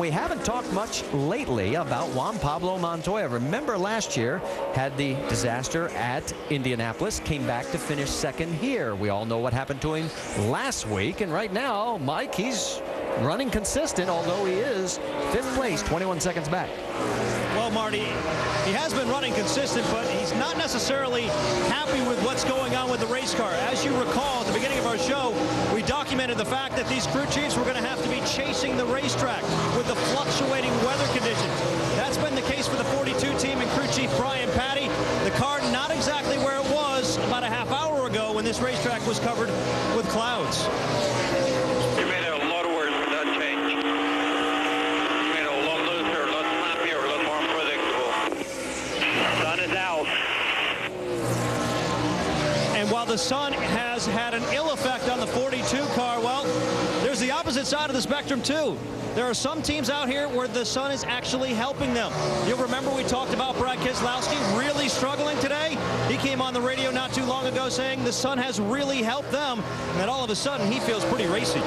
We haven't talked much lately about Jaun Pablo Montoya. Remember last year had the disaster at Indianapolis, came back to finish second here. We all know what happened to him last week, and right now, Mike, he's running consistent, although he is fifth place, 21 seconds back. Well, Marty, he has been running consistent, but he's not necessarily happy with what's going on with the race car. As you recall, at the beginning of our show, we documented the fact that these crew chiefs were going to have to be chasing the racetrack with the fluctuating weather conditions. That's been the case for the 42 team and crew chief Brian Pattie. The car not exactly where it was about a half hour ago when this racetrack was covered with clouds. While the sun has had an ill effect on the 42 car, well, there's the opposite side of the spectrum, too. There are some teams out here where the sun is actually helping them. You'll remember we talked about Brad Keselowski really struggling today. He came on the radio not too long ago saying the sun has really helped them, and that all of a sudden he feels pretty racy.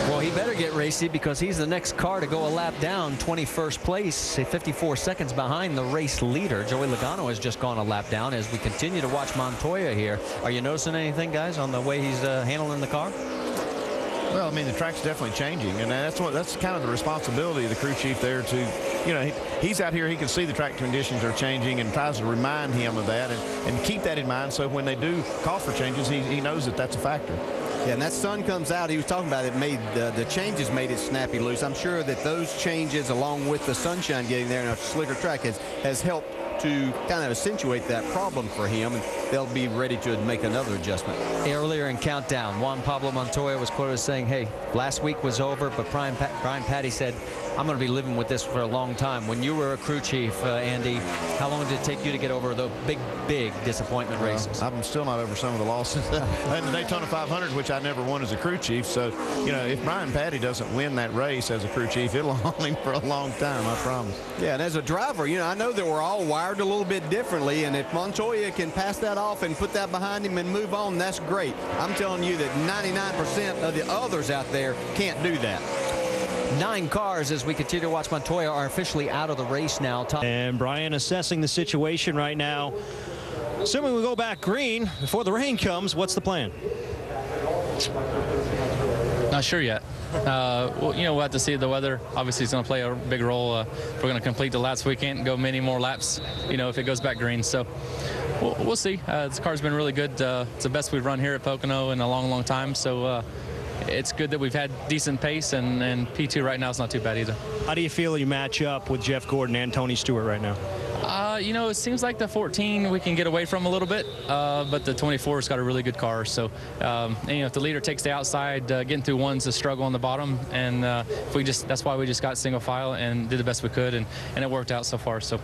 Well, he better get racy because he's the next car to go a lap down, 21st place, 54 seconds behind the race leader. Joey Logano has just gone a lap down as we continue to watch Montoya here. Are you noticing anything, guys, on the way he's handling the car? Well, I mean, the track's definitely changing, and that's kind of the responsibility of the crew chief there to, you know, he's out here, he can see the track conditions are changing and tries to remind him of that and keep that in mind so when they do call for changes, he knows that that's a factor. Yeah, and that sun comes out. He was talking about it. Made the changes made it snappy loose. I'm sure that those changes, along with the sunshine getting there and a slicker track, has helped to kind of accentuate that problem for him, and they'll be ready to make another adjustment. Earlier in countdown, Jaun Pablo Montoya was quoted as saying, hey, last week was over, but Brian Pattie said, I'm going to be living with this for a long time. When you were a crew chief, Andy, how long did it take you to get over the big disappointment races? I'm still not over some of the losses. And the Daytona 500, which I never won as a crew chief. So, you know, if Brian Pattie doesn't win that race as a crew chief, it'll haunt him for a long time, I promise. Yeah, and as a driver, you know, I know that we're all wired a little bit differently, and if Montoya can pass that off and put that behind him and move on, that's great. I'm telling you that 99% of the others out there can't do that. 9 cars as we continue to watch Montoya are officially out of the race now. And Brian assessing the situation right now. Assuming we go back green before the rain comes, what's the plan? Not sure yet. Well, you know, we'll have to see the weather. Obviously, it's going to play a big role. We're going to complete the laps. We can't go many more laps, you know, if it goes back green. So we'll see. This car's been really good. It's the best we've run here at Pocono in a long time. So it's good that we've had decent pace, and P2 right now is not too bad either. How do you feel you match up with Jeff Gordon and Tony Stewart right now? You know, it seems like the 14 we can get away from a little bit, but the 24's got a really good car. So, and, you know, if the leader takes the outside, getting through one's a struggle on the bottom, and that's why we just got single file and did the best we could, and it worked out so far. So,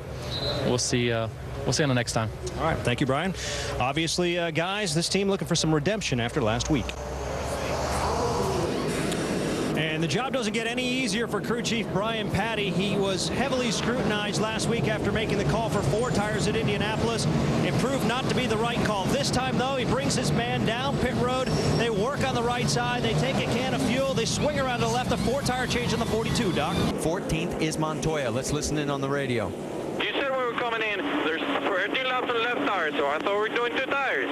we'll see. We'll see on the next time. All right, thank you, Brian. Obviously, guys, this team looking for some redemption after last week. And the job doesn't get any easier for crew chief Brian Pattie. He was heavily scrutinized last week after making the call for 4 tires at Indianapolis. It proved not to be the right call. This time, though, he brings his man down pit road. They work on the right side. They take a can of fuel. They swing around to the left. A 4-tire change on the 42, Doc. 14th is Montoya. Let's listen in on the radio. You said when we were coming in, there's 13 laps on the left tire, so I thought we were doing 2 tires.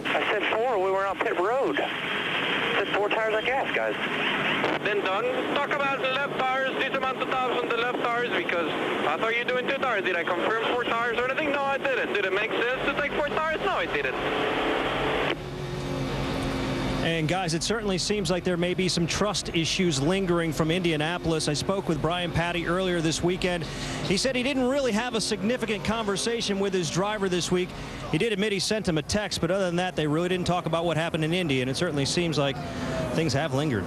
I said 4. We were on pit road. I said 4 tires of gas, guys. Then don't talk about the left tires, this amount of times on the left tires, because I thought you were doing 2 tires. Did I confirm 4 tires or anything? No, I didn't. Did it make sense to take 4 tires? No, I didn't. And guys, it certainly seems like there may be some trust issues lingering from Indianapolis. I spoke with Brian Pattie earlier this weekend. He said he didn't really have a significant conversation with his driver this week. He did admit he sent him a text, but other than that, they really didn't talk about what happened in Indy, and it certainly seems like things have lingered.